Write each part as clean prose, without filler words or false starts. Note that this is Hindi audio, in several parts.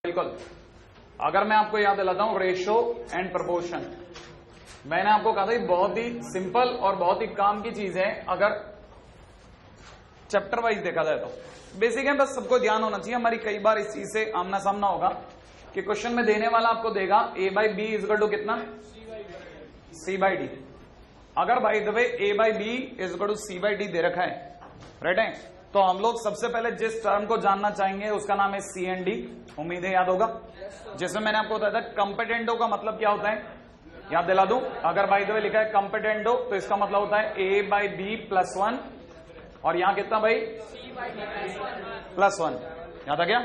बिल्कुल। अगर मैं आपको याद दिलाता हूं रेशो एंड प्रोपोर्शन, मैंने आपको कहा था बहुत ही सिंपल और बहुत ही काम की चीज है अगर चैप्टर वाइज देखा जाए तो। बेसिक है, बस सबको ध्यान होना चाहिए। हमारी कई बार इस चीज से आमना सामना होगा कि क्वेश्चन में देने वाला आपको देगा a by B is equal to कितना, c बाई डी। अगर by the way a by B is equal to c by D दे रखा है, राइट है, तो हम लोग सबसे पहले जिस टर्म को जानना चाहेंगे उसका नाम है सी एंड डी। उम्मीद है याद होगा। जिसमें मैंने आपको बताया था कंपेटेंडो का मतलब क्या होता है, याद दिला दूं। अगर बाई द वे लिखा है कंपेटेंडो तो इसका मतलब होता है ए बाई बी प्लस वन, और यहां कितना भाई प्लस वन, याद आ गया।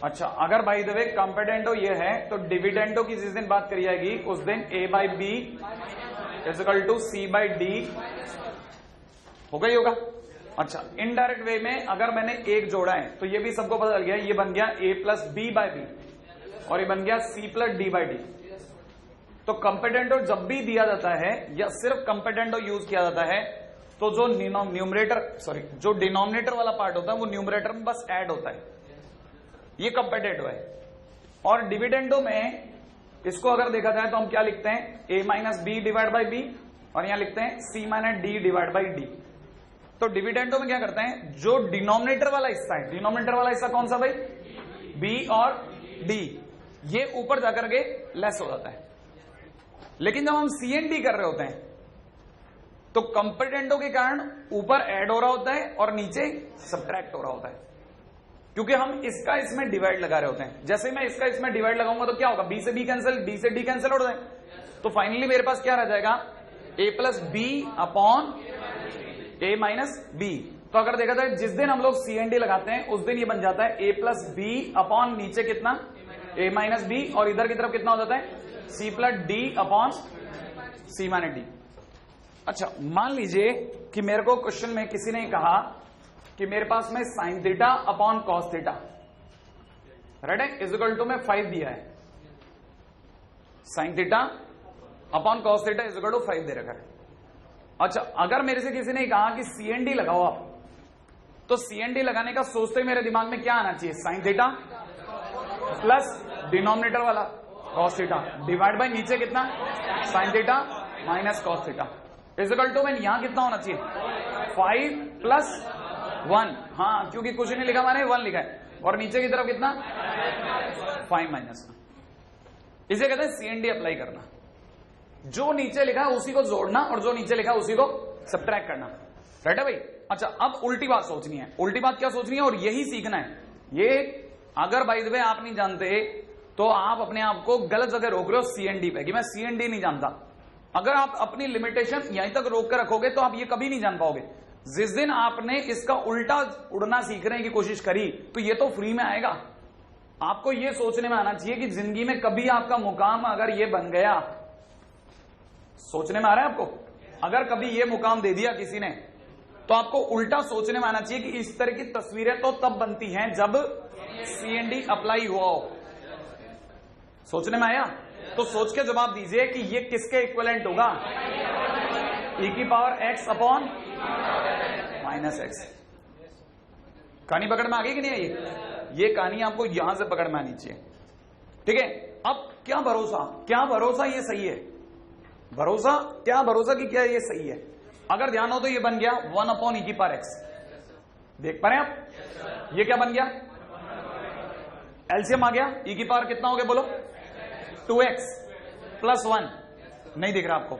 अच्छा, अगर बाई द वे कंपेटेंडो ये है तो डिविडेंडो की जिस दिन बात करी जाएगी उस दिन A by B is equal to C by D होगा ही होगा। अच्छा, इनडायरेक्ट वे में अगर मैंने एक जोड़ा है तो ये भी सबको पता चल गया, ये बन गया a plus b by B और ये बन गया c plus d by D. तो कंपेटेंडो जब भी दिया जाता है या सिर्फ कंपेटेंडो यूज किया जाता है तो जो जो डिनोमिनेटर वाला पार्ट होता है वो न्यूमरेटर में बस ऐड होता है, ये कंपेटेंडो है। और डिविडेंडो में इसको अगर देखा जाए तो हम क्या लिखते हैं, A minus B divide by B, और यहां लिखते हैं C minus D divide by D. तो डिविडेंडो में क्या करते हैं, जो डिनोमिनेटर वाला हिस्सा है, डिनोमिनेटर वाला हिस्सा कौन सा भाई, बी और डी, ये ऊपर जाकर के लेस हो जाता है। लेकिन जब हम सी एंड डी कर रहे होते हैं तो कंपेटेंडो के कारण ऊपर ऐड हो रहा होता है और नीचे सब्ट्रैक्ट हो रहा होता है, क्योंकि हम इसका इसमें डिवाइड लगा रहे होते हैं। जैसे मैं इसका इसमें डिवाइड लगाऊंगा तो क्या होगा, बी से बी कैंसिल, डी से डी कैंसिल हो जाए, तो फाइनली मेरे पास क्या रह जाएगा, ए प्लस बी अपॉन ए माइनस बी। तो अगर देखा जाए जिस दिन हम लोग सी एंड डी लगाते हैं उस दिन ये बन जाता है ए प्लस बी अपॉन नीचे कितना, ए माइनस बी, और इधर की तरफ कितना हो जाता है, सी प्लस डी अपॉन सी माइनस डी। अच्छा, मान लीजिए कि मेरे को क्वेश्चन में किसी ने कहा कि मेरे पास में sine theta upon cos theta, right है, इज इक्वल टू में 5 दिया है। Sine theta upon cos theta is equal to 5 दे रखा है। अच्छा, अगर मेरे से किसी ने कहा कि सी एन डी लगाओ आप, तो सी एन डी लगाने का सोचते मेरे दिमाग में क्या आना चाहिए, साइन थीटा प्लस डिनोमिनेटर वाला कॉस थीटा डिवाइड बाय नीचे कितना, sine theta minus cos theta is equal to में यहां कितना होना चाहिए, 5 प्लस 1। हाँ, क्योंकि कुछ नहीं लिखा मैंने, 1 लिखा है, और नीचे की तरफ कितना, 5 माइनस 1। इसे कहते हैं सी एन डी अप्लाई करना। जो नीचे लिखा है उसी को जोड़ना और जो नीचे लिखा है उसी को सब्ट्रैक्ट करना, राइट है भाई। अच्छा, अब उल्टी बात सोचनी है। उल्टी बात क्या सोचनी है, और यही सीखना है। ये अगर बाय द वे आप नहीं जानते तो आप अपने आप को गलत जगह रोक रहे हो सी एन डी पे, कि मैं सी एन डी नहीं जानता। अगर आप अपनी लिमिटेशन यहीं तक रोक कर रखोगे तो आप ये कभी नहीं जान पाओगे। जिस दिन आपने इसका उल्टा उड़ना सीखने की कोशिश करी तो ये तो फ्री में आएगा। आपको ये सोचने में आना चाहिए कि जिंदगी में कभी आपका मुकाम अगर ये बन गया, सोचने में आ रहा है आपको, अगर कभी ये मुकाम दे दिया किसी ने तो आपको उल्टा सोचने में आना चाहिए कि इस तरह की तस्वीरें तो तब बनती हैं जब सीएनडी अप्लाई हुआ हो। सोचने में आया? तो सोच के जवाब दीजिए कि ये किसके इक्विवेलेंट होगा, e की power x upon minus x. कहानी पकड़ में आ गई कि नहीं आई? ये कहानी आपको यहां से पकड़ में आनी चाहिए, ठीक है। अब क्या भरोसा ये सही है, क्या भरोसा कि क्या ये सही है। अगर ध्यान हो तो ये बन गया 1 अपॉन ई की पावर एक्स, देख पा रहे हैं आप, ये क्या बन गया, एलसीएम आ गया, ई की पावर कितना हो गया बोलो, 2x प्लस 1, नहीं दिख रहा आपको।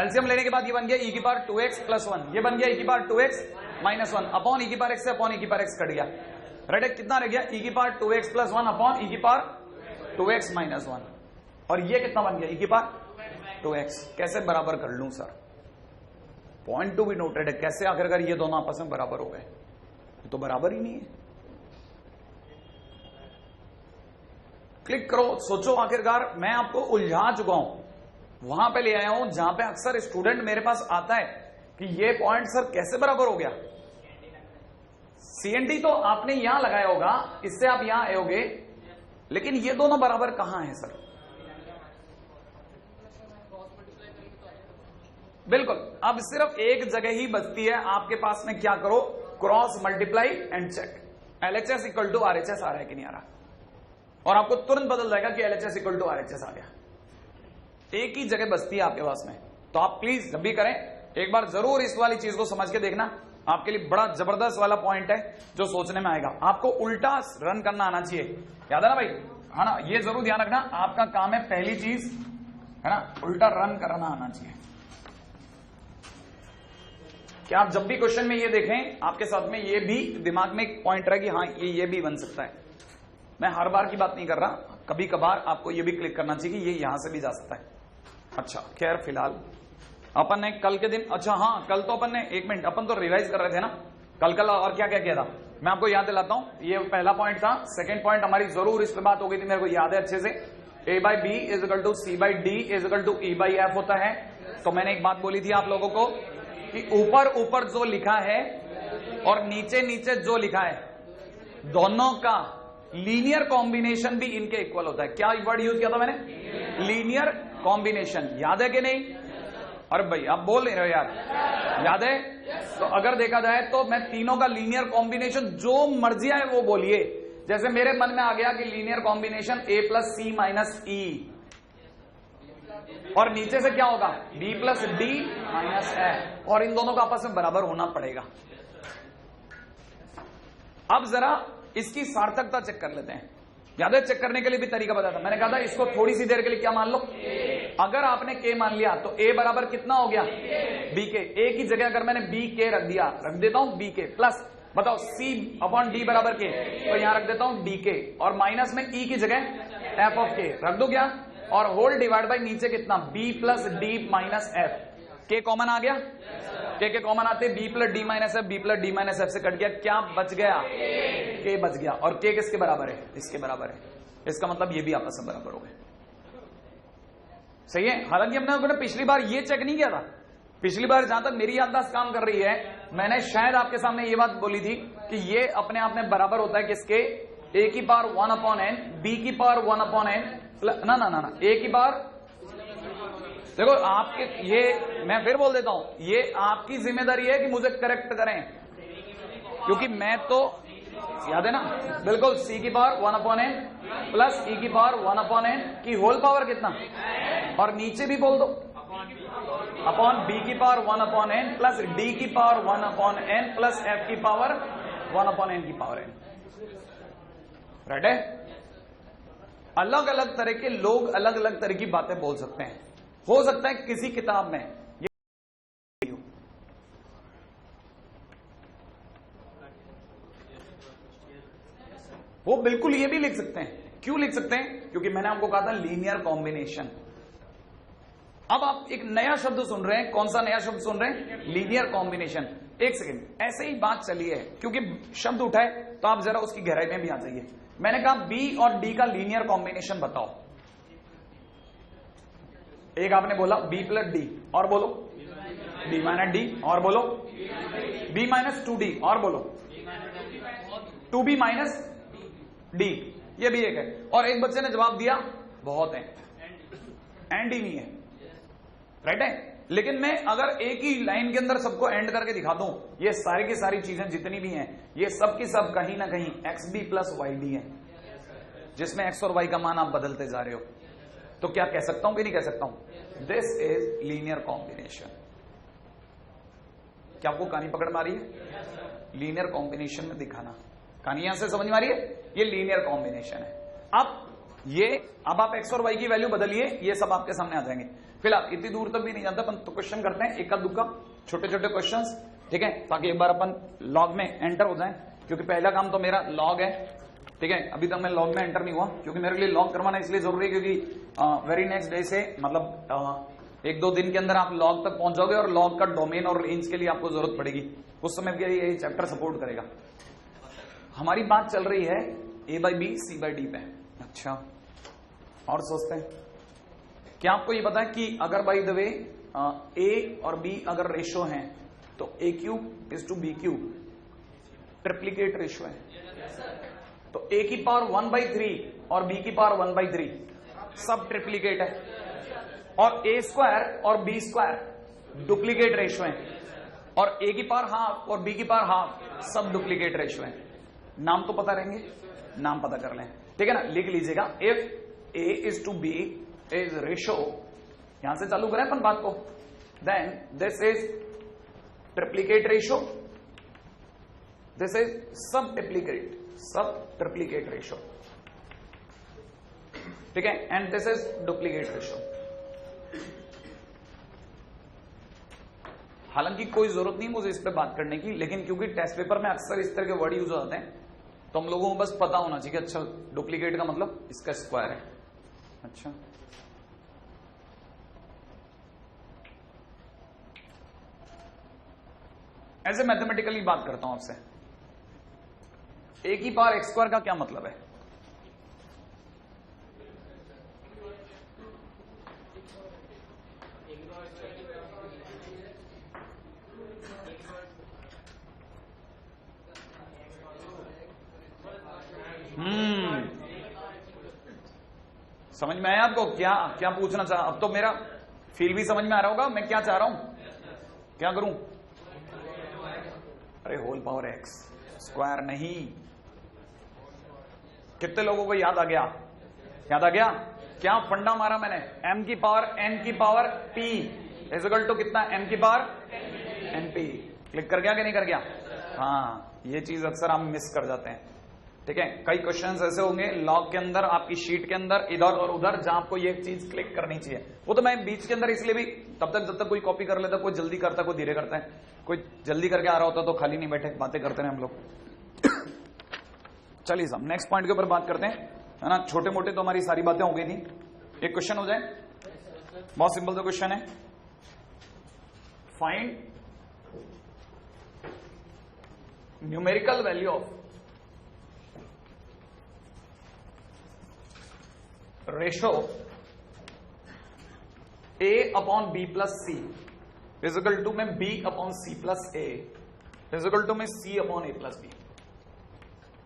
एलसीएम लेने के बाद ये बन गया ई की पावर 2x प्लस 1, ये बन गया ई की पावर 2x माइनस 1 अपॉन ई की पावर x से अपॉन ई की पावर x कट गया, राइट। कितना रह गया, ई की पावर 2x प्लस 1 अपॉन ई की पावर 2x माइनस 1, और ये कितना बन गया, ई की पावर 2x। कैसे बराबर कर लूं sir, point to be noted है, कैसे आखिरकार ये दोनों आपस में बराबर हो गए, ये तो बराबर ही नहीं है। क्लिक करो, सोचो, आखिरकार मैं आपको उलझा चुका हूं, वहां पे ले आया हूं जहां पे अक्सर स्टूडेंट मेरे पास आता है कि ये पॉइंट सर कैसे बराबर हो गया। सीएनडी तो आपने यहां लगाया होगा, इससे आप यहां आए होगे, लेकिन ये दोनों बराबर कहां हैं सर? बिल्कुल, अब सिर्फ एक जगह ही बचती है आपके पास में, क्या करो, cross multiply and check. LHS equal to RHS आ रहा है कि नहीं आ रहा, और आपको तुरंत बदल जाएगा कि LHS इक्वल टू RHS आ गया। एक ही जगह बचती है आपके पास में। तो आप प्लीज जब भी करें एक बार जरूर इस वाली चीज को समझ के देखना, आपके लिए बड़ा जबरदस्त वाला पॉइंट है जो सोचने में आएगा। आपको उल्टा रन करना आना चाहिए, याद है ना भाई, है ना, ये जरूर ध्यान रखना। आपका काम है पहली चीज, है ना, उल्टा रन करना आना चाहिए। क्या आप जब भी क्वेश्चन में ये देखें आपके साथ में ये भी दिमाग में एक पॉइंट रहे कि हाँ ये भी बन सकता है। मैं हर बार की बात नहीं कर रहा, कभी कभार आपको ये भी क्लिक करना चाहिए कि ये यहां से भी जा सकता है। अच्छा खैर फिलहाल अपन ने कल के दिन, अच्छा हाँ कल तो अपन ने, एक मिनट, अपन तो रिवाइज कर रहे थे ना कल और क्या क्या किया था, मैं आपको याद दिलाता हूं। ये पहला पॉइंट था। सेकंड पॉइंट हमारी जरूर इस पर बात हो गई थी, मेरे को याद है अच्छे से। A/B is equal to C/D is equal to E/F होता है। तो मैंने एक बात बोली थी आप लोगों को कि ऊपर ऊपर जो लिखा है और नीचे नीचे जो लिखा है दोनों का लीनियर कॉम्बिनेशन भी इनके इक्वल होता है। क्या वर्ड यूज किया था मैंने? Linear combination. याद है कि नहीं? अरे भाई आप बोल नहीं रहे हो यार, याद है? तो अगर देखा जाए तो मैं तीनों का लीनियर कॉम्बिनेशन जो मर्जी आए वो बोलिए। जैसे मेरे मन में आ गया कि linear combination A + C - E, और नीचे से क्या होगा B + D - F, और इन दोनों का आपस में बराबर होना पड़ेगा। अब जरा इसकी सार्थकता चेक कर लेते हैं। याद है चेक करने के लिए भी तरीका बताया था, मैंने कहा था इसको थोड़ी सी देर के लिए क्या मान लो, अगर आपने K मान लिया तो A बराबर कितना हो गया BK। A की जगह अगर मैंने BK रख दिया, रख देता हूं BK प्लस, बताओ C/D बराबर K, तो यहां रख देता हूं DK, और माइनस में E की जगह F(K) रख दो क्या, और होल डिवाइड बाई नीचे कितना B + D - F। K common आ गया, K के कॉमन आते B + D - F, B + D - F से कट गया, क्या बच गया? K बच गया। और K किसके बराबर है? इसके बराबर है। इसका मतलब ये भी आपस में बराबर हो गए। सही है। हालांकि हमने पिछली बार ये चेक नहीं किया था। पिछली बार जहां तक मेरी याददाश्त काम कर रही है, मैंने शायद आपके सामने ये बात बोली थी कि ये अपने आप में बराबर होता है किसके? A⁴1/n, B⁴1/n, ना A⁴, देखो आपके, ये मैं फिर बोल देता हूं, ये आपकी जिम्मेदारी है कि मुझे करेक्ट करें, क्योंकि मैं तो, याद है ना, बिल्कुल C⁴1/n प्लस E⁴1/n की होल पावर कितना, और नीचे भी बोल दो upon B⁴1/n plus D⁴1/n plus F⁴1/n की पावर n। राइट है? अलग अलग तरह के लोग अलग अलग तरह की बातें बोल सकते हैं। हो सकता है किसी किताब में ये, वो बिल्कुल ये भी लिख सकते हैं। क्यों लिख सकते हैं? क्योंकि मैंने आपको कहा था लीनियर कॉम्बिनेशन। अब आप एक नया शब्द सुन रहे हैं। कौन सा नया शब्द सुन रहे हैं? Linear combination. एक सेकेंड, ऐसे ही बात चली है, क्योंकि शब्द उठाए तो आप जरा उसकी गहराई में भी आ जाइए। मैंने कहा B और D का लीनियर कॉम्बिनेशन बताओ। एक आपने बोला B + D, और बोलो B - D, और बोलो B - 2D, और बोलो 2B - D, ये भी एक है। और एक बच्चे ने जवाब दिया बहुत है, एंड ही नहीं है। राइट है? लेकिन मैं अगर एक ही लाइन के अंदर सबको एंड करके दिखा दूं, ये सारी की सारी चीजें जितनी भी हैं ये सब की सब कहीं ना कहीं XB + YD है, जिसमें X और Y का मान आप बदलते जा रहे हो। तो क्या कह सकता हूं कि नहीं कह सकता हूं? This is linear combination. क्या आपको कहानी पकड़ में आ रही है? लीनियर कॉम्बिनेशन में दिखाना, कहानी यहां से समझ में आ रही है? ये लीनियर कॉम्बिनेशन है। अब आप X और Y की वैल्यू बदलिए, ये सब आपके सामने आ जाएंगे। फिलहाल इतनी दूर तक भी नहीं जाता, अपन तो क्वेश्चन करते हैं एक दुक्का, छोटे छोटे क्वेश्चंस, ठीक है, ताकि एक बार अपन लॉग में एंटर हो जाएं, क्योंकि पहला काम तो मेरा लॉग है। ठीक है, अभी तक मैं लॉग में एंटर नहीं हुआ, क्योंकि मेरे लिए लॉग करवाना इसलिए जरूरी है क्योंकि वेरी नेक्स्ट डे से, मतलब 1-2 दिन के अंदर आप लॉग तक पहुंच जाओगे, और लॉग का डोमेन और रेंज के लिए आपको जरूरत पड़ेगी। उस समय भी ये चैप्टर सपोर्ट करेगा। हमारी बात चल रही है A/B C/D पे। अच्छा, और सोचते हैं, क्या आपको ये पता है कि अगर बाय द वे A और B अगर रेशो हैं तो A³ = B³ ट्रिप्लीकेट रेशो है। तो A⁴1/3 और B⁴1/3 सब ट्रिप्लीकेट है, और A² और B² डुप्लीकेट रेशो है, और A⁴½ और B⁴½ सब डुप्लीकेट रेशो है। नाम तो पता रहेंगे, नाम पता कर लें। ठीक है ना, लिख लीजिएगा if a is to b is ratio, यहां से चालू करें अपन बात को, then this is triplicate ratio, this is sub triplicate ratio, ठीक है, and this is duplicate ratio. हालांकि कोई जरूरत नहीं मुझे इस पे बात करने की, लेकिन क्योंकि टेस्ट पेपर में अक्सर इस तरह के वर्ड यूज हो जाते हैं, तो हम लोगों को बस पता होना चाहिए कि अच्छा डुप्लीकेट का मतलब इसका स्क्वायर है। अच्छा, ऐसे मैथमेटिकली बात करता हूं आपसे, ए की पावर एक्स स्क्वायर का क्या मतलब है? समझ में आया आपको? क्या क्या पूछना चाह, अब तो मेरा फील भी समझ में आ रहा होगा मैं क्या चाह रहा हूं, क्या करूं? अरे होल पावर एक्स स्क्वायर नहीं, कितने लोगों को याद आ गया? याद आ गया? क्या फंडा मारा मैंने, m की पावर n की power p is equal to कितना, m की पावर np। क्लिक कर गया कि नहीं कर गया? हाँ, ये चीज अक्सर हम मिस कर जाते हैं, ठीक है। कई क्वेश्चंस ऐसे होंगे लॉग के अंदर, आपकी शीट के अंदर, इधर और उधर, जहां आपको ये चीज क्लिक करनी चाहिए। वो तो मैं बीच के अंदर इसलिए भी, तब तक जब तक कोई कॉपी कर लेता, कोई जल्दी करता, कोई धीरे करता है, कोई जल्दी करके आ रहा होता तो खाली नहीं बैठे बातें करते हैं हम लोग। चलिए साहब नेक्स्ट पॉइंट के ऊपर बात करते हैं, है ना। छोटे मोटे तो हमारी सारी बातें हो गई थी, एक क्वेश्चन हो जाए, बहुत सिंपल सा क्वेश्चन है, find numerical value of ratio a upon b plus c is equal to में b upon c plus a is equal to में c upon a plus b,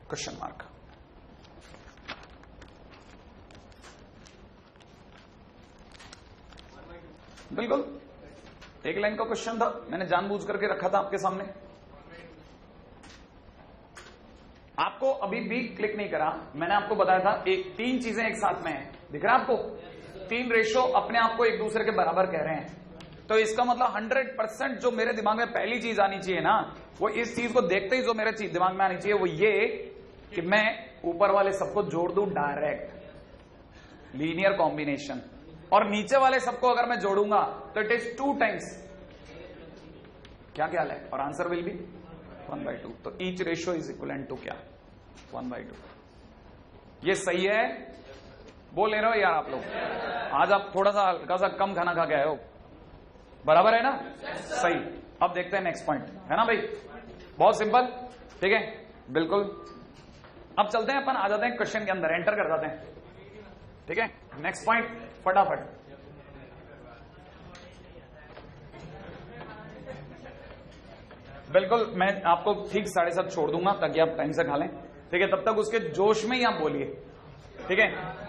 question mark. बिल्कुल एक लाइन का क्वेश्चन था, मैंने जानबूझ करके रखा था आपके सामने। आपको अभी भी क्लिक नहीं करा, मैंने आपको बताया था एक तीन चीजें एक साथ में है, दिख रहा है आपको? तीन रेशो अपने आप को एक दूसरे के बराबर कह रहे हैं, तो इसका मतलब 100% जो मेरे दिमाग में पहली चीज आनी चाहिए ना, वो इस चीज को देखते ही जो मेरे दिमाग में आनी चाहिए वो ये कि मैं ऊपर वाले सबको जोड़ दूं डायरेक्ट लीनियर कॉम्बिनेशन, और नीचे वाले सबको अगर मैं जोड़ूंगा तो इट इज 2 टाइम्स क्या ख्याल है, और आंसर विल बी 1/2। तो each ratio is equivalent to क्या, 1/2। ये सही है? बोल ले रहे हो यार आप लोग? आज आप थोड़ा सा हल्का सा कम खाना खा के आए हो, बराबर है ना? सही। अब देखते हैं नेक्स्ट पॉइंट, है ना भाई, बहुत सिंपल, ठीक है, बिल्कुल। अब चलते हैं अपन, आ जाते हैं क्वेश्चन के अंदर, एंटर कर जाते हैं, ठीक है। नेक्स्ट पॉइंट फटाफट, बिल्कुल मैं आपको ठीक 7:30 छोड़ दूंगा ताकि आप टाइम से खा लें, ठीक है। तब तक उसके जोश में ही आप बोलिए, ठीक है।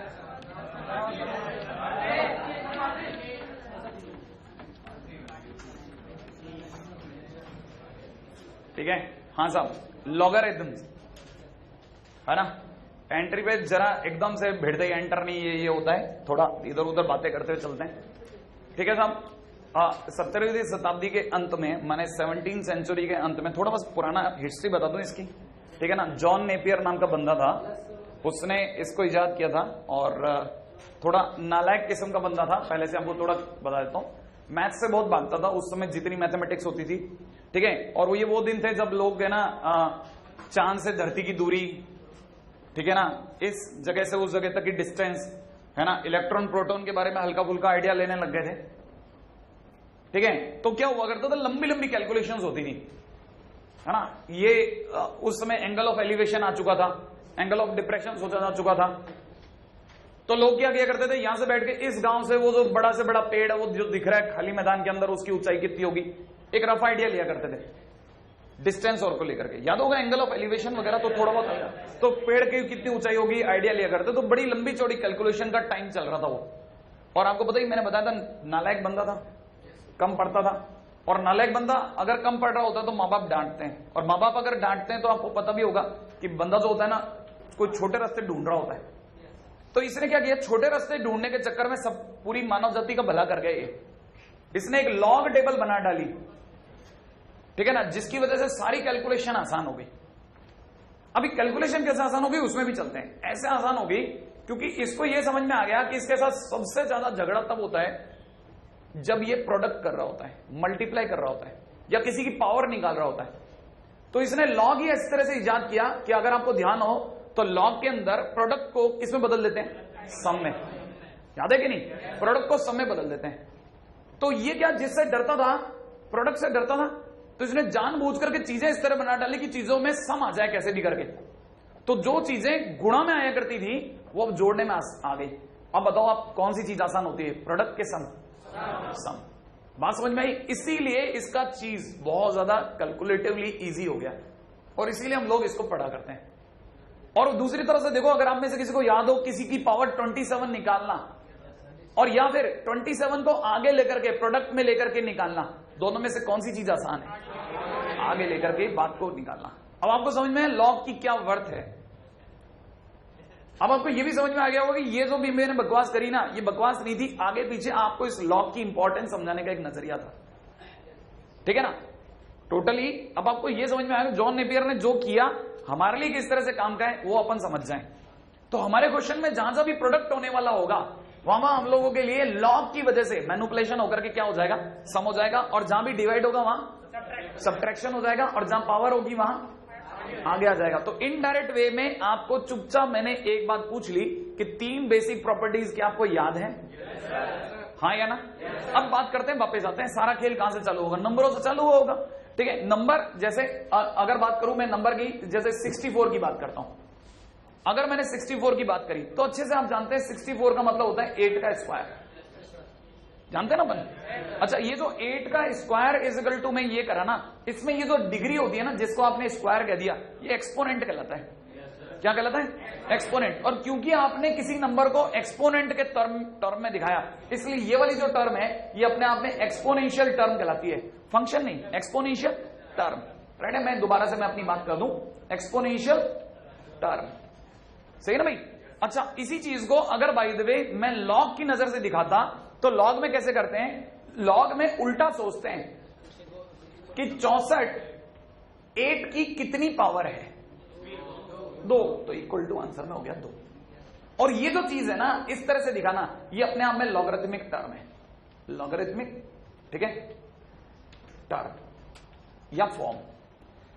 ठीक है, हाँ साहब, लॉगरिथम्स, है ना। एंट्री पे जरा एकदम से भिड़ते ही एंटर नहीं, ये होता है, थोड़ा इधर उधर बातें करते हुए चलते हैं, ठीक है साहब। 17वीं शताब्दी के अंत में, माने 17वीं सेंचुरी के अंत में, थोड़ा बस पुराना हिस्ट्री बता दूं इसकी, ठीक है ना। जॉन नेपियर नाम का बंदा था, उसने इसको इजाद किया था, और थोड़ा नालायक किस्म का बंदा था, पहले से आपको थोड़ा बता देता हूं। मैथ से बहुत भागता था उस समय, जितनी मैथमेटिक्स होती थी, ठीक है। और ये वो दिन थे जब लोग है ना चांद से धरती की दूरी, ठीक है ना, इस जगह से उस जगह तक की डिस्टेंस, है ना, इलेक्ट्रॉन प्रोटॉन के बारे में हल्का फुल्का आइडिया लेने लग गए थे, ठीक है। तो क्या हुआ करता था, लंबी लंबी कैलकुलेशंस होती थी, है ना। ये उस समय एंगल ऑफ एलिवेशन आ चुका था, एंगल ऑफ डिप्रेशन सोचा जा चुका था। तो लोग क्या किया करते थे, यहां से बैठ के इस गांव से वो जो बड़ा से बड़ा पेड़ है वो जो दिख रहा है खाली मैदान के अंदर, उसकी ऊंचाई कितनी होगी, एक रफ आइडिया लिया करते थे डिस्टेंस और को लेकर के, याद होगा एंगल ऑफ एलिवेशन वगैरह, तो थोड़ा बहुत, तो पेड़ की कितनी ऊंचाई होगी आइडिया लिया करते, तो बड़ी लंबी चौड़ी कैलकुलेशन का टाइम चल रहा था वो। और आपको पता ही, मैंने बताया था नालायक बंदा था, कम पढ़ता था, और नालायक बंदा अगर कम पढ़ रहा होता तो माँ बाप डांटते हैं, और माँ बाप अगर डांटते हैं तो आपको पता भी होगा कि बंदा जो होता है ना कोई छोटे रास्ते ढूंढ रहा होता है। तो इसने क्या किया, छोटे रास्ते ढूंढने के चक्कर में सब पूरी मानव जाति का भला कर गए। इसने एक लॉग टेबल बना डाली, ठीक है ना, जिसकी वजह से सारी कैलकुलेशन आसान हो गई। अभी कैलकुलेशन कैसे आसान हो गई उसमें भी चलते हैं। ऐसे आसान हो गई क्योंकि इसको यह समझ में आ गया कि इसके साथ सबसे ज्यादा झगड़ा तब होता है जब ये प्रोडक्ट कर रहा होता है, मल्टीप्लाई कर रहा होता है या किसी की पावर निकाल रहा होता है। तो इसने लॉग ही इस तरह से इजाद किया कि अगर आपको ध्यान हो तो लॉग के अंदर प्रोडक्ट को किसमें बदल देते हैं, सम में। याद है कि नहीं, प्रोडक्ट को सम में बदल देते हैं। तो ये क्या, जिससे डरता था, प्रोडक्ट से डरता था, तो इसने जानबूझ करके चीजें इस तरह बना डाली कि चीजों में सम आ जाए कैसे भी करके। तो जो चीजें गुणा में आया करती थी वो अब जोड़ने में आ गई। अब बताओ आप कौन सी चीज आसान होती है, प्रोडक्ट के सम। बात समझ में आई। इसीलिए इसका चीज बहुत ज्यादा कैलकुलेटिवली इजी हो गया और इसीलिए हम लोग इसको पढ़ा करते हैं। और दूसरी तरफ से देखो, अगर आप में से किसी को याद हो किसी की पावर 27 निकालना और या फिर 27 को आगे लेकर के प्रोडक्ट में लेकर के निकालना, दोनों में से कौन सी चीज आसान है, आगे लेकर के बात को निकालना। अब आपको समझ में है लॉग की क्या वर्थ है। अब आपको यह भी समझ में आ गया होगा कि ये जो भी मैंने बकवास करी ना, ये बकवास नहीं थी, आगे पीछे आपको इस लॉग की इंपॉर्टेंस समझाने का एक नजरिया था, ठीक है ना, टोटली। अब आपको यह समझ में आया जॉन नेपियर ने जो किया हमारे लिए किस तरह से काम का है वो अपन समझ जाएं। तो हमारे क्वेश्चन में जहां जहां भी प्रोडक्ट होने वाला होगा वहां हम लोगों के लिए लॉग की वजह से मैनिपुलेशन होकर के क्या हो जाएगा, सम हो जाएगा, और जहां भी डिवाइड होगा वहां सब्ट्रैक्शन हो जाएगा, और जहां पावर होगी वहां आगे आ जाएगा। तो इनडायरेक्ट वे में आपको चुपचाप मैंने एक बात पूछ ली कि 3 बेसिक प्रॉपर्टीज क्या आपको याद है, हाँ या ना। अब बात करते हैं, वापस आते हैं, सारा खेल कहां से चालू होगा, नंबरों से चालू होगा, ठीक है। नंबर, जैसे अगर बात करूं मैं नंबर की, जैसे 64 की बात करता हूं। अगर मैंने 64 की बात करी तो अच्छे से आप जानते हैं 64 का मतलब होता है 8 का स्क्वायर, जानते हैं ना अपन। अच्छा, ये जो 8 का स्क्वायर इज इक्वल टू, मैं ये करा ना, इसमें ये जो डिग्री होती है ना जिसको आपने स्क्वायर कह दिया, ये एक्सपोनेंट कहलाता है। क्या कहलाता है, एक्सपोनेंट। और क्योंकि आपने किसी नंबर को एक्सपोनेंट के टर्म में दिखाया, इसलिए ये वाली जो टर्म है ये अपने आप में एक्सपोनेंशियल टर्म कहलाती है, फंक्शन नहीं, एक्सपोनेंशियल टर्म। राइट है, मैं दोबारा से मैं अपनी बात कर दूं, एक्सपोनेंशियल टर्म, सही है ना भाई। अच्छा, इसी चीज को अगर बाय द वे मैं लॉग की नजर से दिखाता तो लॉग में कैसे करते हैं, लॉग में उल्टा सोचते हैं कि 64 8 की कितनी पावर है, 2, तो इक्वल टू आंसर में हो गया 2। और ये जो चीज है ना इस तरह से दिखाना, ये अपने आप में लॉगरिथमिक टर्म है, लॉगरिथमिक, ठीक है, टर्म या फॉर्म,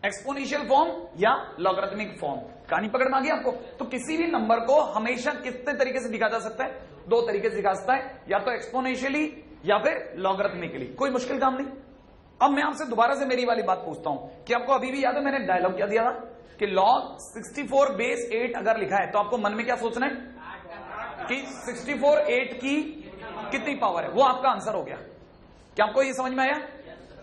एक्सपोनेंशियल फॉर्म या लॉगरिथमिक फॉर्म। कहानी पकड़ में आ गई आपको। तो किसी भी नंबर को हमेशा कितने तरीके से दिखा जा सकता है, 2 तरीके से दिखा सकता है, या तो एक्सपोनेंशियली या फिर लॉगरिथमिकली, कोई मुश्किल काम नहीं। अब मैं आपसे दोबारा से मेरी वाली बात पूछता हूं कि आपको अभी भी याद है मैंने डायलॉग क्या दिया था कि log 64 बेस 8 अगर लिखा है तो आपको मन में क्या सोचना है कि 64 8 की कितनी पावर है, वो आपका आंसर हो गया। क्या आपको ये समझ में आया?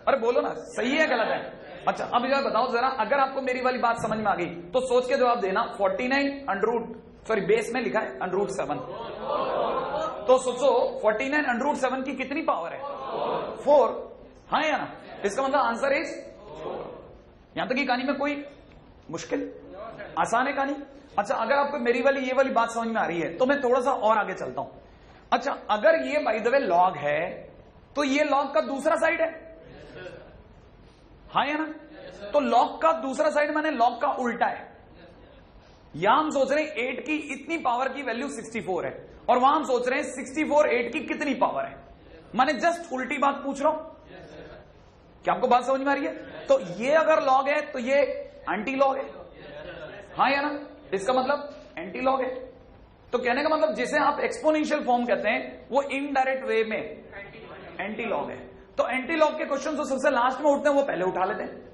अरे बोलो ना, सही है गलत है? अच्छा, अब यह बताओ जरा, अगर आपको मेरी वाली बात समझ में आ गई तो सोच के जवाब देना। 49 बेस में लिखा है √7, तो सोचो 49 √7 की कितनी पावर है, 4, हाँ या ना। इसका मतलब आंसर इज 4। यहां तक की कहानी में कोई मुश्किल, आसान है कहानी। अच्छा, अगर आपको मेरी वाली ये वाली बात समझ में आ रही है तो मैं थोड़ा सा और आगे चलता हूं। अच्छा, अगर ये बाय द वे लॉग है तो ये लॉग का दूसरा साइड है, हाँ या ना। तो लॉग का दूसरा साइड माने लॉग का उल्टा है। यहां हम सोच रहे हैं 8 की इतनी पावर की वैल्यू 64 है, और वहां हम सोच रहे हैं 64 8 की कितनी पावर है, माने जस्ट उल्टी बात पूछ रहा हूं। क्या आपको बात समझ में आ रही है? तो ये अगर लॉग है तो ये एंटी लॉग है, हाँ या ना। इसका मतलब एंटी लॉग है। तो कहने का मतलब जिसे आप एक्सपोनेंशियल फॉर्म कहते हैं वो इनडायरेक्ट वे में एंटी लॉग है। तो एंटी लॉग के क्वेश्चन जो सबसे लास्ट में उठते हैं वो पहले उठा लेते हैं।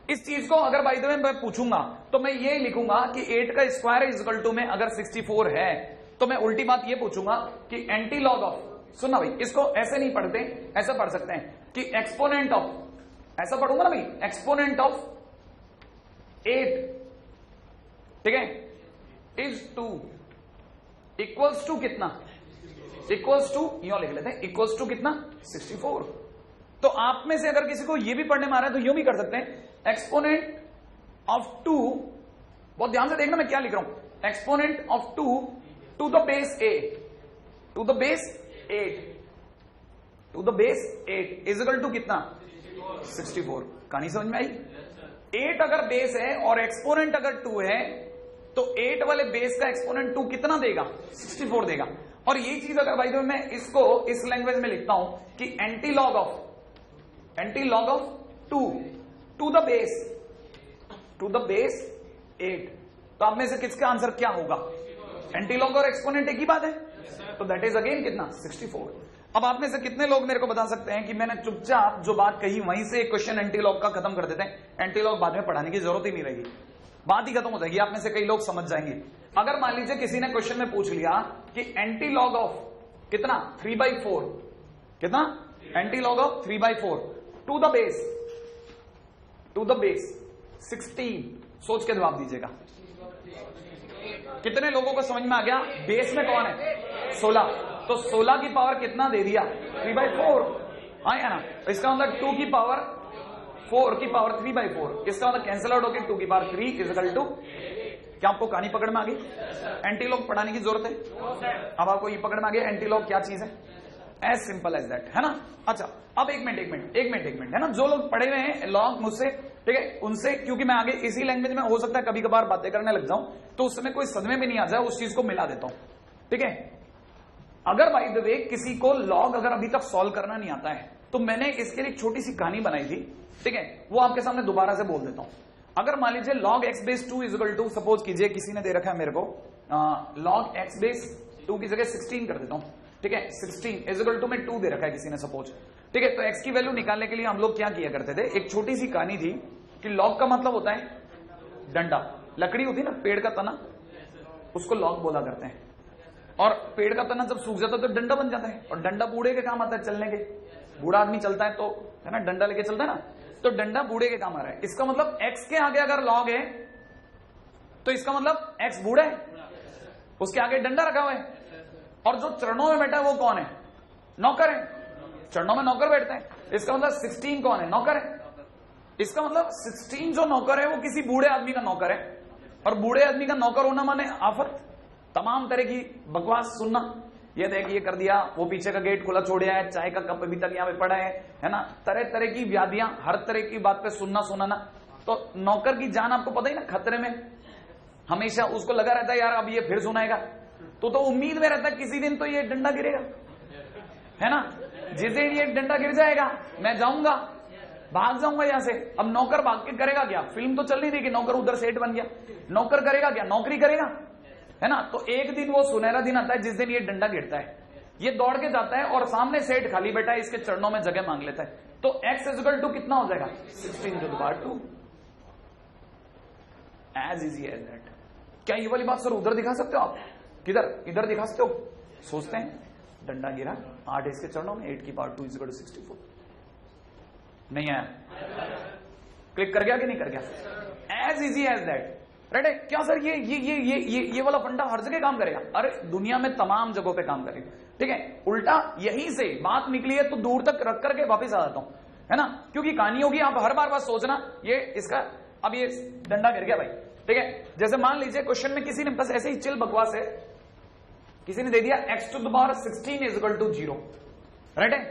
इस चीज को अगर बाय द वे मैं पूछूंगा तो मैं ये लिखूंगा कि 8 का स्क्वायर इज इक्वल टू में अगर 64 है तो मैं उल्टी बात ये पूछूंगा कि एंटी लॉग ऑफ, सुनना भाई, इसको ऐसे नहीं पढ़ते, ऐसा पढ़ सकते हैं कि एक्सपोनेंट ऑफ, ऐसा पढ़ूंगा ना भाई, एक्सपोनेंट ऑफ 8, ठीक है, इज 2 इक्वल्स टू कितना, इक्वल्स टू, यूं लिख लेते हैं, इक्वल्स टू कितना, 64। तो आप में से अगर किसी को ये भी पढ़ने में आ रहा है तो यूं भी कर सकते हैं, एक्सपोनेंट ऑफ 2 बहुत ध्यान से देखना मैं क्या लिख रहा हूं। Exponent of 2 to the base 8 to the base 8 to the base 8 is equal to कितना 64। कहानी समझ में आई? 8 अगर बेस है और एक्सपोनेंट अगर 2 है तो 8 वाले बेस का एक्सपोनेंट 2 कितना देगा 64 देगा। और यही चीज अगर भाई मैं इसको इस लैंग्वेज में लिखता हूं कि antilog of 2 to the base 8 तो आप में से किसका आंसर क्या होगा? एंटी लॉग और एक्सपोनेंट एक ही बात है तो दैट इज अगेन कितना 64। अब आप में से कितने लोग मेरे को बता सकते हैं कि मैंने चुपचाप जो बात कही वहीं से क्वेश्चन एंटी लॉग का खत्म कर देते हैं, एंटी लॉग बाद में पढ़ाने की जरूरत ही नहीं रहेगी, बात ही खत्म हो जाएगी। आप में से कई लोग समझ जाएंगे। अगर मान लीजिए किसी ने क्वेश्चन में पूछ लिया कि एंटी लॉग ऑफ कितना 3/4 कितना antilog of 3/4 to the base 16 सोच के जवाब दीजिएगा। कितने लोगों को समझ में आ गया? बेस में कौन है 16 तो 16 की पावर कितना दे दिया 3/4 आया ना। इसका मतलब 2 की पावर 4 की पावर 3/4 इसका मतलब कैंसिल आउट होकर 2 की पावर 3 इज इक्वल टू। क्या आपको कहानी पकड़ में आ गई? एंटी लॉग पढ़ाने की जरूरत है? अब आपको ये पकड़ में आ गया एंटी लॉग क्या चीज है? एज सिंपल एज दैट है ना। अच्छा अब एक मिनट है ना, जो लोग पढ़े हुए हैं लॉग मुझसे ठीक है उनसे, क्योंकि मैं आगे इसी लैंग्वेज में हो सकता है कभी कभार बातें करने लग जाऊं तो उस समय कोई सदमे में नहीं आ जाए, उस चीज को मिला देता हूं ठीक है। अगर बाय द वे किसी को लॉग अगर अभी तक सॉल्व करना नहीं आता है तो मैंने इसके लिए एक छोटी सी कहानी बनाई थी ठीक है, वो आपके सामने दोबारा से बोल देता हूं। अगर मान लीजिए log x base 2 is equal to, suppose कीजिए किसी ने दे रखा है मेरे को log x बेस 2 की जगह 16 कर देता हूं ठीक है, 16 इज इक्वल टू में 2 दे रखा है किसी ने सपोज ठीक है। तो x की वैल्यू निकालने के लिए हम लोग क्या किया करते थे, एक छोटी सी कहानी थी कि log का मतलब होता है डंडा, लकड़ी होती है ना पेड़ का तना, उसको log बोला करते हैं। और पेड़ का तना जब सूख जाता है तो डंडा बन जाता है, और डंडा बूढ़े के काम आता है चलने के, बूढ़ा आदमी चलता है तो है ना डंडा लेके चलता है ना, तो डंडा बूढ़े के काम आ रहा है। इसका मतलब x के आगे अगर log है तो इसका मतलब x बूढ़ा है, उसके आगे डंडा रखा हुआ है, और जो चरणों में बैठा है वो कौन है? नौकर है। चरणों में नौकर बैठते हैं, इसका मतलब 16 कौन है? नौकर है। इसका मतलब 16 जो नौकर है वो किसी बूढ़े आदमी का नौकर है, और बूढ़े आदमी का नौकर होना माने आफत, तमाम तरह की बकवास सुनना, ये देख ये कर दिया, वो पीछे का गेट खुला छोड़ है, चाय का कप अभी तक यहाँ पे पड़ा है ना, तरह तरह की व्याधियां, हर तरह की बात पे सुनाना। तो नौकर की जान आपको पता ही ना खतरे में, हमेशा उसको लगा रहता है यार अब ये फिर सुनाएगा, तो उम्मीद में रहता है किसी दिन तो ये डंडा गिरेगा है ना। जिस दिन ये डंडा गिर जाएगा मैं जाऊंगा, भाग जाऊंगा यहां से। अब नौकर भाग के करेगा क्या? फिल्म तो चल नहीं रही कि नौकर उधर सेठ बन गया, नौकर करेगा क्या? नौकरी करेगा है ना। तो एक दिन वो सुनहरा दिन आता है जिस दिन ये डंडा गिरता है, ये दौड़ के जाता है और सामने सेठ खाली बैठा है, इसके चरणों में जगह मांग लेता है। तो x इज इक्वल टू कितना हो जाएगा 16 to the power 2, as easy as that. क्या ये वाली बात सर उधर दिखा सकते हो आप? किधर? इधर दिखा सकते हो? सोचते हैं डंडा गिरा 8 इसके चरणों में, 8 की पावर 2 इज इक्वल टू 64। नहीं आया? क्लिक कर गया कि नहीं कर गया? As easy as that right है। क्या सर ये वाला फंडा हर जगह काम करेगा? अरे दुनिया में तमाम जगहों पे काम करेगा ठीक है। उल्टा यहीं से बात निकली है तो दूर तक रख करके वापस आ जाता हूं है ना, क्योंकि कहानी होगी आप हर बार सोचना ये इसका, अब ये डंडा गिर गया भाई ठीक है। जैसे मान लीजिए क्वेश्चन में किसी ने बस ऐसे ही चिल बकवास है, किसी ने दे दिया x to the power 16 is equal to 0 right है,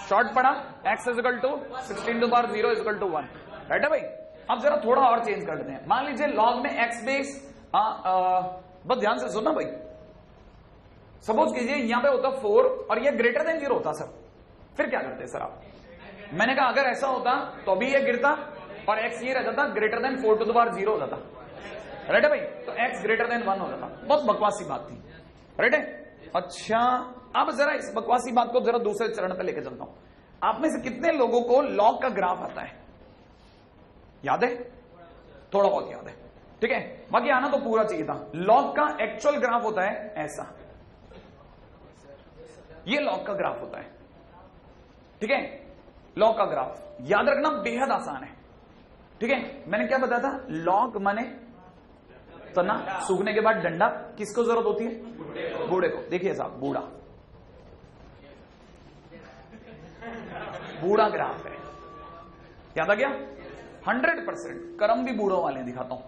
शॉर्ट पड़ा x is equal to 16 to the power 0 is equal to 1 right है भाई। अब जरा थोड़ा और चेंज कर लेते हैं, मान लीजिए log में x बेस, बस ध्यान से सुनना भाई, सपोज कीजिए यहां पे होता 4 और ये ग्रेटर देन 0 होता सर, फिर क्या करते सर आप? मैंने कहा अगर ऐसा होता तो भी ये गिरता और x ये रह जाता greater than 4 to the power 0 हो जाता राइट है भाई, तो x ग्रेटर देन 1 हो जाता। बहुत बकवासी बात थी राइट है। अच्छा अब जरा इस बकवासी बात को जरा दूसरे चरण पे लेके चलता हूं। आप में से कितने लोगों को log का ग्राफ आता है? याद है? थोड़ा बहुत याद है ठीक है, बाकी आना तो पूरा चाहिए था। log का एक्चुअल ग्राफ होता है ऐसा, ये log का ग्राफ होता है ठीक है। log का ग्राफ याद रखना बेहद आसान है ठीक है। मैंने क्या बताया था? log माने तना, सूखने के बाद डंडा, किसको जरूरत होती है? बूढ़े को। देखिए साहब बूढ़ा, बूढ़ा ग्राफ है, याद आ गया? 100% कर्म भी बूढ़ों वाले दिखाता हूं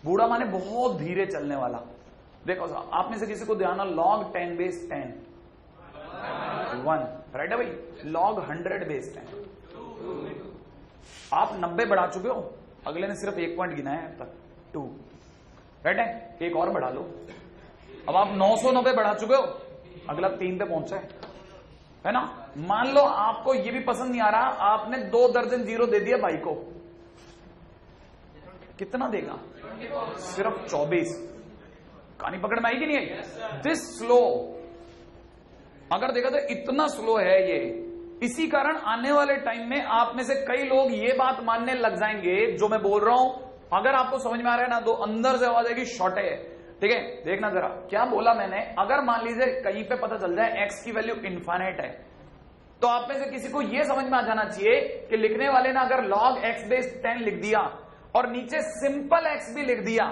बूढ़ा माने बहुत धीरे चलने वाला। देखो साहब, आप में से किसी को ध्यान हो, log 10 बेस 10 1, राइट है भाई। log 100 बेस 10 आप 90 बढ़ा चुके हो, अगले ने सिर्फ 1 पॉइंट गिना है अब तक 2, राइट है। एक और बढ़ा लो, अब आप 990 बढ़ा चुके हो, अगला 3 पे पहुंचा है ना। मान लो आपको ये भी पसंद नहीं आ रहा, आपने 2 दर्जन जीरो दे दिया भाई को, कितना देगा? सिर्फ 24। कहानी पकड़ में आई कि नहीं आई? दिस स्लो, अगर देखा तो इतना स्लो है ये। इसी कारण आने वाले टाइम में आप में से कई लोग ये बात मानने लग जाएंगे जो मैं बोल रहा हूं। अगर आपको समझ में आ रहा है ना, तो अंदर से आवाज आएगी शॉर्ट है, ठीक है। देखना जरा क्या बोला मैंने। अगर मान लीजिए कहीं पे पता चल जाए x की वैल्यू इनफाइनाइट है, तो आप में से किसी को यह समझ में आ जाना चाहिए कि लिखने वाले ने अगर log x बेस 10 लिख दिया और नीचे सिंपल x भी लिख दिया,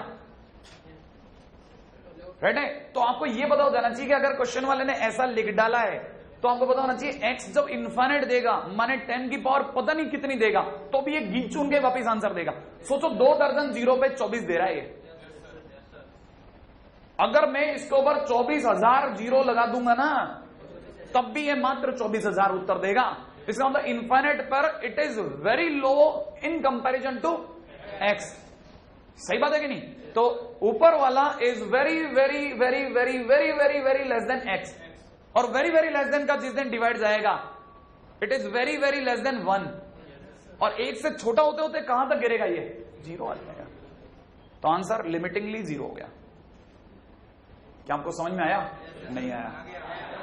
राइट है, तो आपको यह पता हो जाना चाहिए कि अगर क्वेश्चन वाले ने ऐसा लिख डाला है तो आपको पता होना चाहिए x जब इनफाइनाइट देगा माने 10 की पावर पता नहीं कितनी देगा, तो भी ये गिन चुन के वापिस आंसर देगा। सोचो 2 दर्जन जीरो पे 24 दे रहा है ये। अगर मैं इसके ऊपर 24,000 जीरो लगा दूंगा ना, तब भी ये मात्र 24,000 उत्तर देगा। इसका मतलब इनफाइनाइट पर it is very low in comparison to x। सही बात है कि नहीं? तो ऊपर वाला is very very very very very very very less than x, और वेरी वेरी लेस देन का जिस दिन डिवाइड जाएगा it is very very less than 1, और 1 से छोटा होते होते कहां तक गिरेगा? ये 0 आ जाएगा। तो आंसर लिमिटिंगली 0 हो गया। क्या आपको समझ में आया? नहीं आया?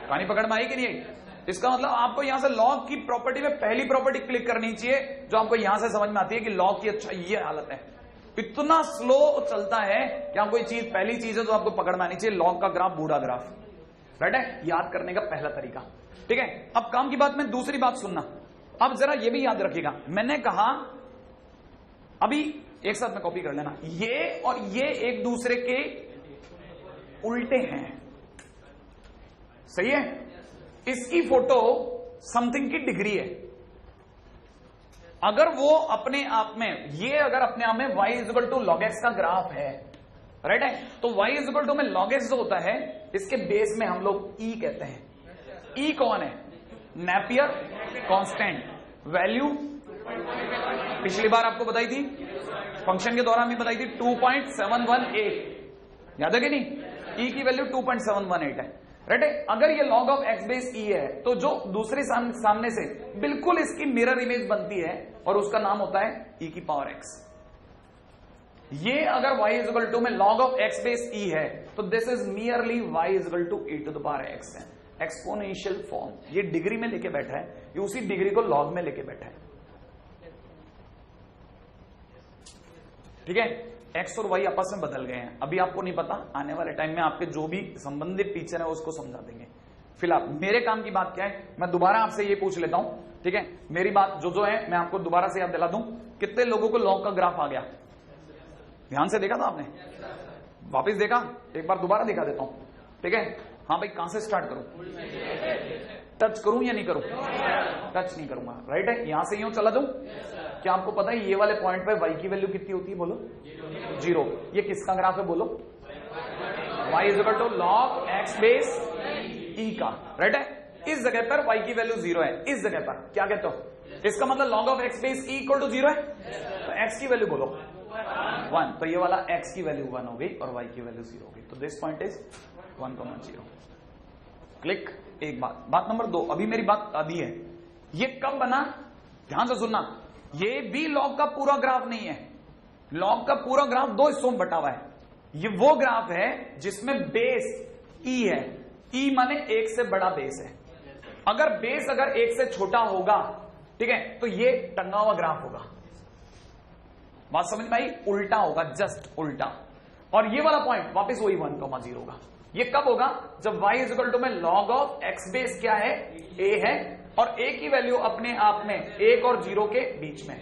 कहानी पकड़ में आई कि नहीं? इसका मतलब आपको यहां से लॉग की प्रॉपर्टी में पहली प्रॉपर्टी क्लिक करनी चाहिए जो आपको यहां से समझ में आती है कि लॉग की अच्छा ये हालत है, इतना स्लो चलता है कि आपको ये चीज पहली चीज है जो आपको पकड़ में आनी चाहिए, लॉग का ग्राफ बूढ़ा ग्राफ, राइट है, याद करने का पहला तरीका, ठीक है। अब काम की बात में दूसरी बात सुनना। अब जरा ये भी याद रखिएगा, मैंने कहा अभी एक साथ में कॉपी कर लेना, ये और ये एक दूसरे के उल्टे हैं, सही है। इसकी फोटो समथिंग की डिग्री है। अगर वो अपने आप में, ये अगर अपने आप में y is equal to log x का ग्राफ है, राइट है, तो y इज इक्वल टू में लॉग एक्स जो होता है इसके बेस में हम लोग e कहते हैं। e कौन है? नेपियर कांस्टेंट, वैल्यू पिछली बार आपको बताई थी, फंक्शन के दौरान भी बताई थी, 2.718, याद है कि नहीं? e की वैल्यू 2.718 है, राइट है। अगर ये log of x base e है, तो जो दूसरे सामने से बिल्कुल इसकी मिरर इमेज बनती है और उसका नाम होता है e की पावर x। ये अगर y इज इक्वल टू में log of x base e है, तो this is merely y is equal to e to the power x है, एक्सपोनेंशियल फॉर्म। ये डिग्री में लेके बैठा है, ये उसी डिग्री को log में लेके बैठा है, ठीक है। x और y आपस में बदल गए हैं, अभी आपको नहीं पता, आने वाले टाइम में आपके जो भी संबंधित टीचर है उसको समझा देंगे। फिलहाल मेरे काम की बात क्या है, मैं दोबारा आपसे ये पूछ लेता हूं, ठीक है। मेरी बात जो है मैं आपको दोबारा से याद दिला दूं, कितने लोगों को लॉग का ग्राफ आ गया? ध्यान से देखा था आपने? वापिस देखा? एक बार दोबारा दिखा देता हूं, ठीक है। हाँ भाई, कहां से स्टार्ट करूं? टच करूं या नहीं करूं? टच नहीं करूंगा, राइट है। यहां से यूं चला जाऊं। क्या आपको पता है ये वाले पॉइंट पे y की वैल्यू कितनी होती है? बोलो 0। ये किसका ग्राफ है? बोलो y is equal to log x base e का, राइट है। इस जगह पर y की वैल्यू 0 है, इस जगह पर क्या कहते हो? इसका मतलब log of x base e equal to 0 है, तो x की वैल्यू बोलो 1, तो ये वाला x की वैल्यू 1 हो गई और y की वैल्यू 0 हो गई, तो दिस पॉइंट इज 1,0। क्लिक। एक बात नंबर 2, अभी मेरी बात आधी है, ये कब बना? ध्यान से सुनना, ये भी लॉग का पूरा ग्राफ नहीं है। लॉग का पूरा ग्राफ 2 हिस्सों में बटा हुआ है। ये वो ग्राफ है जिसमें बेस e है, e माने 1 से बड़ा बेस है। अगर बेस अगर 1 से छोटा होगा, ठीक है, तो ये टंगा हुआ ग्राफ होगा। बात समझ में आई? उल्टा होगा, जस्ट उल्टा। और ये वाला पॉइंट वापस वही 1,0 होगा। ये कब होगा? जब y इज इक्वल टू में log ऑफ x बेस क्या है? a है, और a की वैल्यू अपने आप में 1 और 0 के बीच में,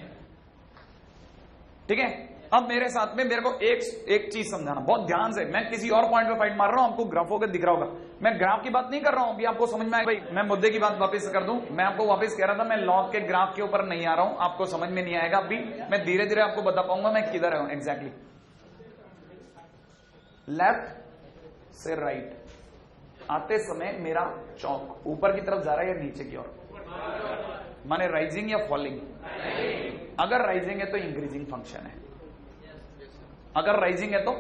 ठीक है। अब मेरे साथ में मेरे को एक चीज समझाना बहुत ध्यान से। मैं किसी और पॉइंट पे फाइट मार रहा हूं, आपको ग्राफों का दिख रहा होगा। मैं ग्राफ की बात नहीं कर रहा हूं, अभी आपको समझ में आए भाई। मैं मुद्दे की बात वापस कर दूं। मैं आपको वापस कह रहा था, मैं लॉग के ग्राफ के ऊपर नहीं आ रहा हूं, आपको समझ में नहीं आएगा। अभी मैं धीरे धीरे आपको बता पाऊंगा मैं किधर हूं एग्जैक्टली। लेफ्ट से राइट आते समय मेरा चौक ऊपर की तरफ जा रहा है या नीचे की ओर, माने राइजिंग या फॉलिंग? अगर राइजिंग है तो इंक्रीजिंग फंक्शन है, अगर राइजिंग है तो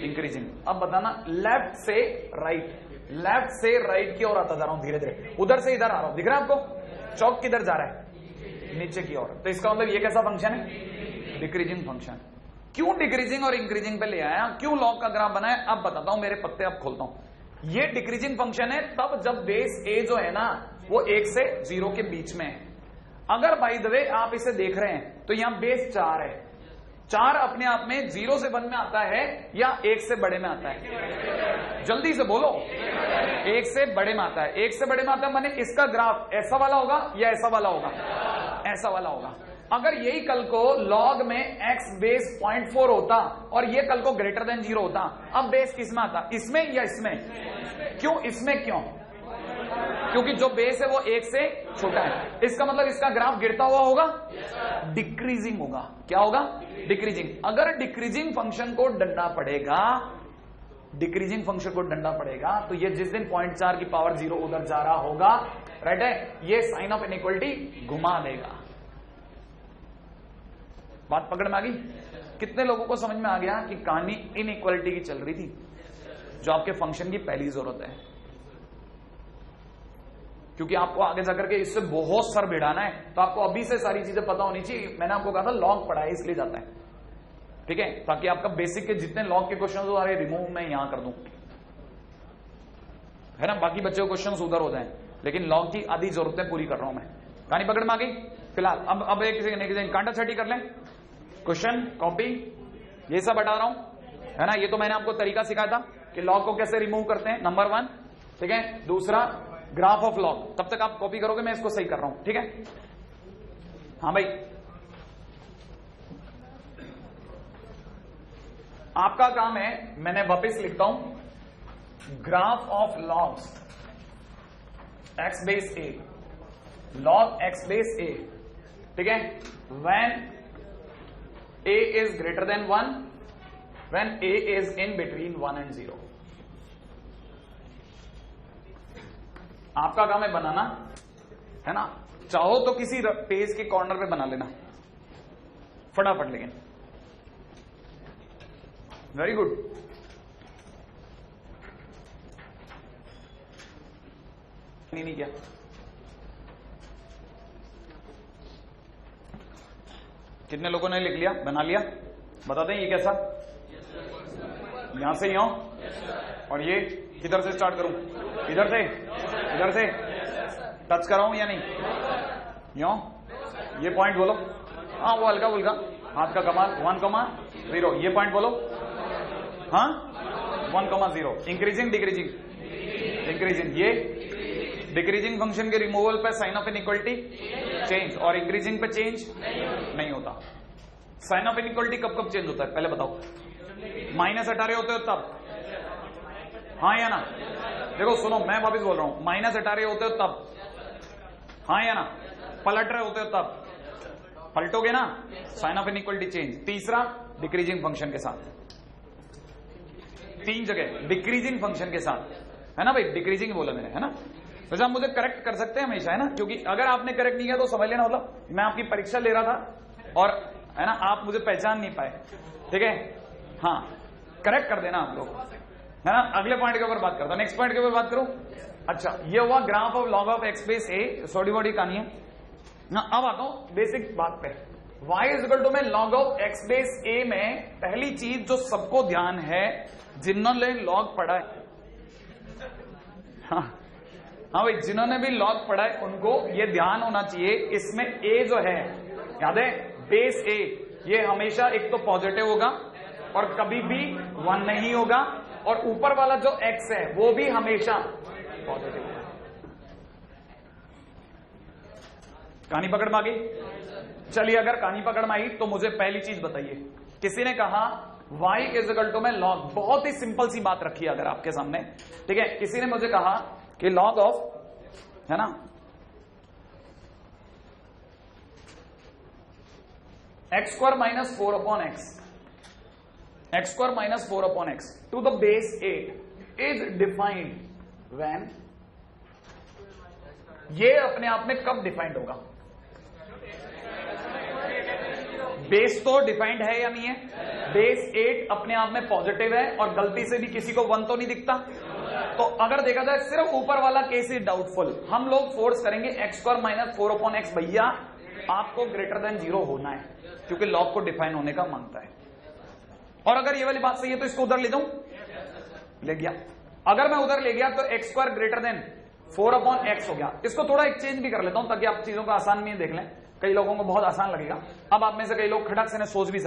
इंक्रीजिंग। अब बताना, लेफ्ट से राइट, लेफ्ट से राइट की ओर आता जा रहा हूं धीरे धीरे, उधर से इधर आ रहा हूं, दिख रहा है आपको? चौक किधर जा रहा है? नीचे की ओर। तो इसका मतलब ये कैसा फंक्शन है? Decreasing function. क्यों डिक्रीजिंग और इंक्रीजिंग पे ले आया, क्यों लॉग का ग्राफ बनाया, अब बताता हूं, मेरे पत्ते अब खोलता हूं। ये डिक्रीजिंग फंक्शन है तब जब बेस ए जो है ना वो 1 से 0 के बीच में है। अगर बाय द वे आप इसे देख रहे हैं तो यहां बेस 4 है, 4 अपने आप में 0 से 1 में आता है या 1 से बड़े में आता है? जल्दी से बोलो, 1 से बड़े में आता है। 1 से बड़े में आता है माने इसका ग्राफ ऐसा वाला होगा या ऐसा वाला होगा? ऐसा वाला होगा। अगर यही कल को लॉग में x बेस 0.4 होता और ये कल को ग्रेटर देन 0 होता, अब बेस किस में आता? इसमें या इसमें? क्यों इसमें? क्यों? क्योंकि जो बेस है वो 1 से छोटा है। इसका मतलब इसका ग्राफ गिरता हुआ होगा, डिक्रीजिंग होगा। क्या होगा? डिक्रीजिंग। अगर डिक्रीजिंग फंक्शन को डंडा पड़ेगा, डिक्रीजिंग फंक्शन को डंडा पड़ेगा तो ये जिस दिन 0.4 की पावर 0 उधर जा रहा होगा, राइट है, ये साइन ऑफ इनइक्वालिटी घुमा देगा। बात पकड़ में आ गई? कितने लोगों को समझ में आ गया कि कहानी इनइक्वालिटी की चल रही थी, जो आपके फंक्शन की पहली जरूरत है? क्योंकि आपको आगे जाकर के इससे बहुत सर भिड़ाना है, तो आपको अभी से सारी चीजें पता होनी चाहिए। मैंने आपको कहा था लॉग पढ़ा है इसलिए जाता है, ठीक है, ताकि आपका बेसिक के जितने लॉग के क्वेश्चन हो सारे रिमूव मैं यहां कर दूं, है ना, बाकी बच्चों के क्वेश्चन उधर हो जाए, लेकिन लॉग की आधी जरूरतें पूरी कर रहा हूं मैं। कहानी पकड़ में आ गई? फिलहाल अब एक कांटा छठी कर लें, क्वेश्चन कॉपी ये सब हटा रहा हूं, है ना। ये तो मैंने आपको तरीका सिखाया था कि लॉग को कैसे रिमूव करते हैं, नंबर 1, ठीक है। दूसरा ग्राफ ऑफ लॉग, तब तक आप कॉपी करोगे, मैं इसको सही कर रहा हूं, ठीक है। हाँ भाई, आपका काम है, मैंने वापिस लिखता हूं, graph of logs x base a, log x base a, ठीक है, when a is greater than 1, when a is in between 1 and 0। आपका काम है बनाना, है ना। चाहो तो किसी पेज के कॉर्नर पे बना लेना फटाफट, लेकिन वेरी गुड। नहीं किया, कितने लोगों ने लिख लिया, बना लिया? बता दें ये कैसा? यहां से यहां, और ये किधर से स्टार्ट करूं? इधर से, इधर से टच कराऊं या नहीं? यो ये पॉइंट बोलो, हाँ वो हल्का फुल्का हाथ का कमाल, 1,0, ये पॉइंट बोलो, हाँ 1,0। Increasing decreasing? इंक्रीजिंग। ये डिक्रीजिंग फंक्शन के रिमूवल पे साइन ऑफ इनइक्वालिटी चेंज, और इंक्रीजिंग पे चेंज नहीं होता। साइन ऑफ इनइक्वालिटी कब कब चेंज होता है पहले बताओ? माइनस हटा रहे होते हो तब, हाँ या ना? देखो सुनो, मैं वापस बोल रहा हूं, माइनस हटा रहे होते हो तब, हाँ या ना? पलट रहे होते हो तब, पलटोगे ना, साइन ऑफ इनइक्वालिटी चेंज। तीसरा डिक्रीजिंग फंक्शन के साथ, 3 जगह डिक्रीजिंग फंक्शन के साथ, है ना भाई, डिक्रीजिंग बोला मैंने, है ना। तो आप मुझे करेक्ट कर सकते हैं हमेशा, है ना, क्योंकि अगर आपने करेक्ट नहीं किया तो समझ लेना मतलब मैं आपकी परीक्षा ले रहा था और, है ना, आप मुझे पहचान नहीं पाए, ठीक है। हाँ करेक्ट कर देना आप लोग, है ना। अगले पॉइंट के ऊपर बात करता हूं, नेक्स्ट पॉइंट के ऊपर बात करूं। अच्छा, ये हुआ graph of log of x base a, छोटी बड़ी कहानी है ना। अब आता हूं बेसिक बात पे, y इज इक्वल टू में log of x base a में पहली चीज जो सबको ध्यान है, जिन्होंने लॉग पढ़ा है, हाँ भाई, जिन्होंने भी लॉग पढ़ा है उनको ये ध्यान होना चाहिए, इसमें a जो है, याद है, बेस a, ये हमेशा एक तो पॉजिटिव होगा और कभी भी 1 नहीं होगा, और ऊपर वाला जो x है वो भी हमेशा पॉजिटिव होगा। कहानी पकड़ में आ गई? चलिए, अगर कहानी पकड़ में आई तो मुझे पहली चीज बताइए, किसी ने कहा y इज इक्वल टू में लॉग, बहुत ही सिंपल सी बात रखी है अगर आपके सामने, ठीक है। किसी ने मुझे कहा कि लॉग ऑफ, है ना, x² - 4/x, x square minus 4 upon x to the base 8 is defined when, ये अपने आप में कब डिफाइंड होगा? बेस तो डिफाइंड है या नहीं है? बेस 8 अपने आप में पॉजिटिव है और गलती से भी किसी को 1 तो नहीं दिखता। तो अगर देखा जाए सिर्फ ऊपर वाला केस इज डाउटफुल, हम लोग फोर्स करेंगे x square minus 4 upon x, भैया आपको ग्रेटर देन 0 होना है क्योंकि लॉग को डिफाइन होने का मांगता है। और अगर ये वाली बात सही है तो इसको उधर ले जाऊं, ले गया। अगर मैं उधर ले गया तो x square greater than 4 upon x हो गया। इसको थोड़ा एक्सचेंज भी कर लेता हूं ताकि आप चीजों को आसान में देख लें, कई लोगों को बहुत आसान लगेगा। अब आप में से कई लोग खटक से सोच भी